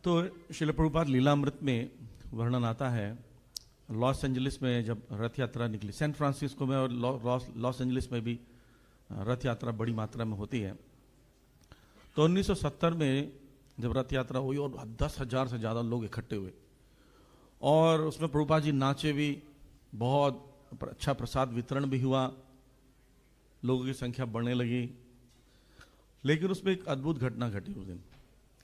तो श्रील प्रभुपाद लीलामृत में वर्णन आता है, लॉस एंजलिस में जब रथ यात्रा निकली, सैन फ्रांसिस्को में और लॉस एंजलिस में भी रथ यात्रा बड़ी मात्रा में होती है। तो 1970 में जब रथ यात्रा हुई और 10,000 से ज़्यादा लोग इकट्ठे हुए और उसमें प्रभुपाद जी नाचे भी, बहुत अच्छा प्रसाद वितरण भी हुआ, लोगों की संख्या बढ़ने लगी। लेकिन उसमें एक अद्भुत घटना घटी उस दिन।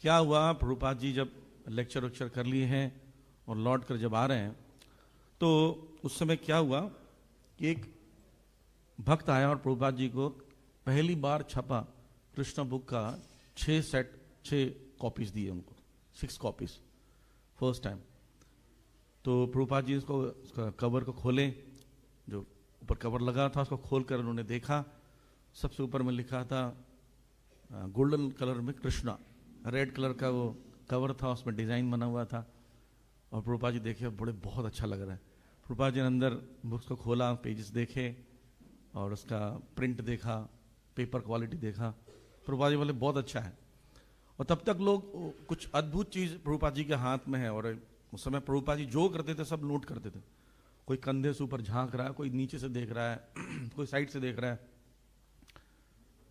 क्या हुआ, प्रभुपाद जी जब लेक्चर कर लिए हैं और लौट कर जब आ रहे हैं तो उस समय क्या हुआ कि एक भक्त आया और प्रभुपाद जी को पहली बार छपा कृष्ण बुक का 6 कॉपीज दिए उनको, 6 कॉपीज फर्स्ट टाइम। तो प्रभुपाद जी उसका कवर को खोले, जो ऊपर कवर लगा था उसको खोलकर उन्होंने देखा, सबसे ऊपर में लिखा था गोल्डन कलर में कृष्णा, रेड कलर का वो कवर था, उसमें डिजाइन बना हुआ था। और प्रभुपाद जी देखे, बड़े बहुत अच्छा लग रहा है। प्रभुपाद जी ने अंदर बुक्स को खोला, पेजेस देखे और उसका प्रिंट देखा, पेपर क्वालिटी देखा। प्रभुपाद जी बोले बहुत अच्छा है। और तब तक लोग कुछ अद्भुत चीज प्रभुपाद जी के हाथ में है और उस समय प्रभुपाद जी जो करते थे सब नोट करते थे। कोई कंधे से ऊपर झांक रहा है, कोई नीचे से देख रहा है, कोई साइड से देख रहा है।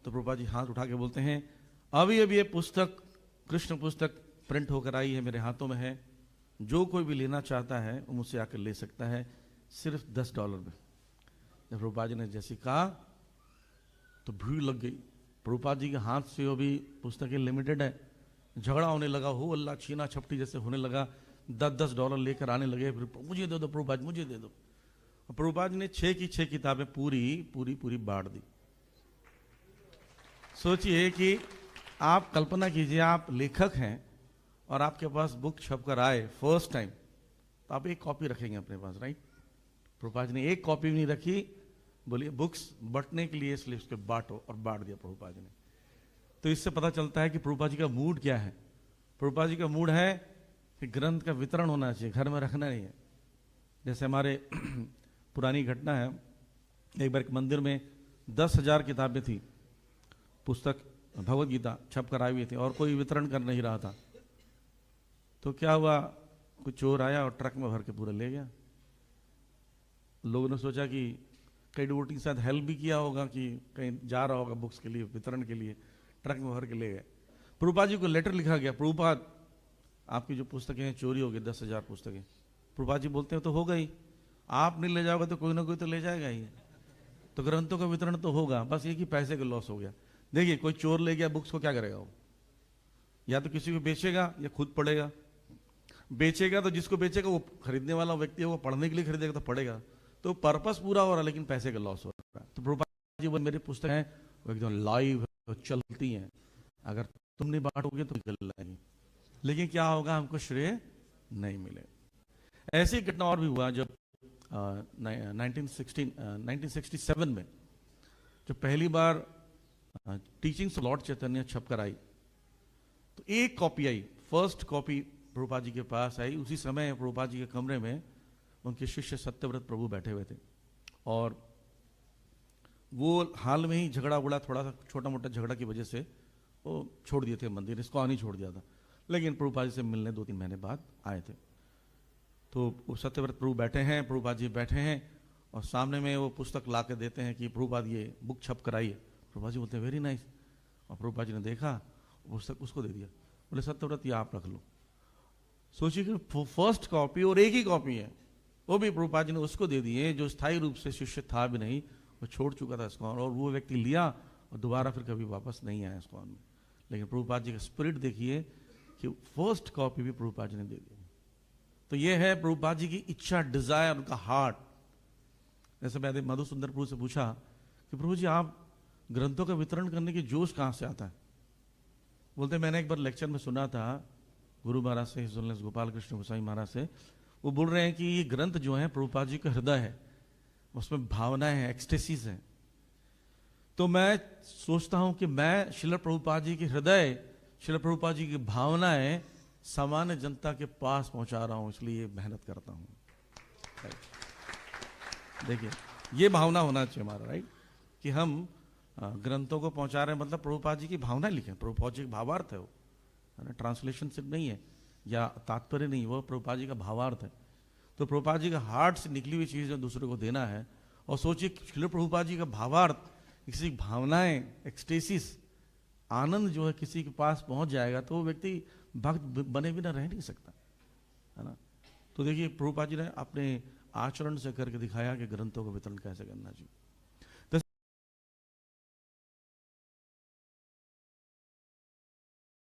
तो प्रभुपाद जी हाथ उठा के बोलते हैं, अभी अभी ये पुस्तक, कृष्ण पुस्तक प्रिंट होकर आई है, मेरे हाथों में है, जो कोई भी लेना चाहता है वो मुझसे आकर ले सकता है, सिर्फ $10 में। जब प्रभुपाद जी ने जैसे कहा तो भीड़ लग गई। प्रभुपाद जी के हाथ से वो भी पुस्तकें लिमिटेड है, झगड़ा होने लगा, हो अल्लाह छीना छपटी जैसे होने लगा। $10 लेकर आने लगे, फिर मुझे दे दो प्रभुपाद, मुझे दे दो। प्रभुपाद जी ने 6 की 6 किताबें पूरी बांट दी। सोचिए कि आप कल्पना कीजिए, आप लेखक हैं और आपके पास बुक छप कर आए फर्स्ट टाइम, तो आप एक कॉपी रखेंगे अपने पास, राइट? प्रभुपाद जी ने एक कॉपी भी नहीं रखी, बोलिए बुक्स बंटने के लिए, इसलिए उसके बांटो, और बांट दिया प्रभुपाद जी ने। तो इससे पता चलता है कि प्रभुपाद जी का मूड क्या है। प्रभुपाद जी का मूड है कि ग्रंथ का वितरण होना चाहिए, घर में रखना नहीं है। जैसे हमारे पुरानी घटना है, एक बार एक मंदिर में 10,000 किताबें थी, पुस्तक भगवत गीता छप कर आई हुई थी और कोई वितरण कर नहीं रहा था। तो क्या हुआ, कोई चोर आया और ट्रक में भर के पूरा ले गया। लोगों ने सोचा कि कई डिवोटी के साथ हेल्प भी किया होगा, कि कहीं जा रहा होगा बुक्स के लिए, वितरण के लिए, ट्रक में भर के ले गए। प्रभुपाद जी को लेटर लिखा गया, प्रभुपाद आपकी जो पुस्तकें हैं चोरी हो गई, 10,000 पुस्तकें। प्रभुपाद जी बोलते हैं तो हो गई, आप नहीं ले जाओगे तो कोई ना कोई तो ले जाएगा ही, तो ग्रंथों का वितरण तो होगा, बस ये कि पैसे का लॉस हो गया। देखिए, कोई चोर ले गया बुक्स को, क्या करेगा वो? या तो किसी को बेचेगा या खुद पढ़ेगा। बेचेगा तो जिसको बेचेगा वो खरीदने वाला व्यक्ति है, वो पढ़ने के लिए खरीदेगा तो पढ़ेगा, तो पर्पस पूरा हो रहा है, लेकिन पैसे का लॉस हो रहा है। तो प्रभुपाद जी वो मेरी पुस्तक है, वो एकदम लाइव है, वो चलती हैं, अगर तुम नहीं बांटोगे तो निकल जाएगी, लेकिन क्या होगा, हमको श्रेय नहीं मिलेगा। ऐसी घटना और भी हुआ जब 1967 में जब पहली बार टीचिंग्स ऑफ लॉर्ड चैतन्य छप कर आई, तो एक कॉपी आई, फर्स्ट कॉपी प्रभुपाद जी के पास आई। उसी समय प्रभुपाद जी के कमरे में उनके शिष्य सत्यव्रत प्रभु बैठे हुए थे और वो हाल में ही झगड़ा उड़ा, थोड़ा सा छोटा मोटा झगड़ा की वजह से वो छोड़ दिए थे मंदिर, इसको आनी छोड़ दिया था। लेकिन प्रभुपाद जी से मिलने 2-3 महीने बाद आए थे। तो वो सत्यव्रत प्रभु बैठे हैं, प्रभुपाद जी बैठे हैं और सामने में वो पुस्तक ला के देते हैं कि प्रभुपाद ये बुक छप कराई है। प्रभुपाद जी बोलते हैं वेरी नाइस। और प्रभुपाद जी ने देखा, पुस्तक उसको दे दिया, बोले सत्यव्रत ये आप रख लो। सोचिए कि फर्स्ट कॉपी और एक ही कॉपी है, वो भी प्रभुपाद जी ने उसको दे दिए, जो स्थायी रूप से शिष्य था भी नहीं, वो छोड़ चुका था इस्कॉन, और वो व्यक्ति लिया और दोबारा फिर कभी वापस नहीं आया इस्कॉन में। लेकिन प्रभुपाद जी का स्पिरिट देखिए कि फर्स्ट कॉपी भी प्रभुपाद जी ने दे दी। तो ये है प्रभुपाद जी की इच्छा, डिजायर, उनका हार्ट। जैसे मैंने मधुसुंदर प्रभु से पूछा कि प्रभु जी आप ग्रंथों का वितरण करने की जोश कहाँ से आता है? बोलते मैंने एक बार लेक्चर में सुना था गुरु महाराज से, गोपाल कृष्ण गोसाई महाराज से, वो बोल रहे हैं कि ये ग्रंथ जो है प्रभुपाद जी का हृदय है, उसमें भावनाएं हैं, एक्सटेसीज हैं। तो मैं सोचता हूं कि मैं श्रील प्रभुपाद जी के हृदय, श्रील प्रभुपाद जी की भावनाएं सामान्य जनता के पास पहुंचा रहा हूं, इसलिए मेहनत करता हूं। देखिए, ये भावना होना चाहिए हमारा, राइट, कि हम ग्रंथों को पहुंचा रहे हैं, मतलब प्रभुपाद जी की भावना लिखें, प्रभुपाद जी का भावार्थ है वो, है ना, ट्रांसलेशन सिर्फ नहीं है, या तात्पर्य नहीं, वह प्रभुपाद जी का भावार्थ है। तो प्रभुपाद जी का हार्ट से निकली हुई चीज़ जो दूसरे को देना है, और सोचिए श्रील प्रभुपाद जी का भावार्थ, किसी की भावनाएं, एक्सटेसिस, आनंद जो है किसी के पास पहुंच जाएगा तो वो व्यक्ति भक्त बने बिना रह नहीं सकता, है ना। तो देखिए प्रभुपाद जी ने अपने आचरण से करके दिखाया कि ग्रंथों का वितरण कैसे करना चाहिए।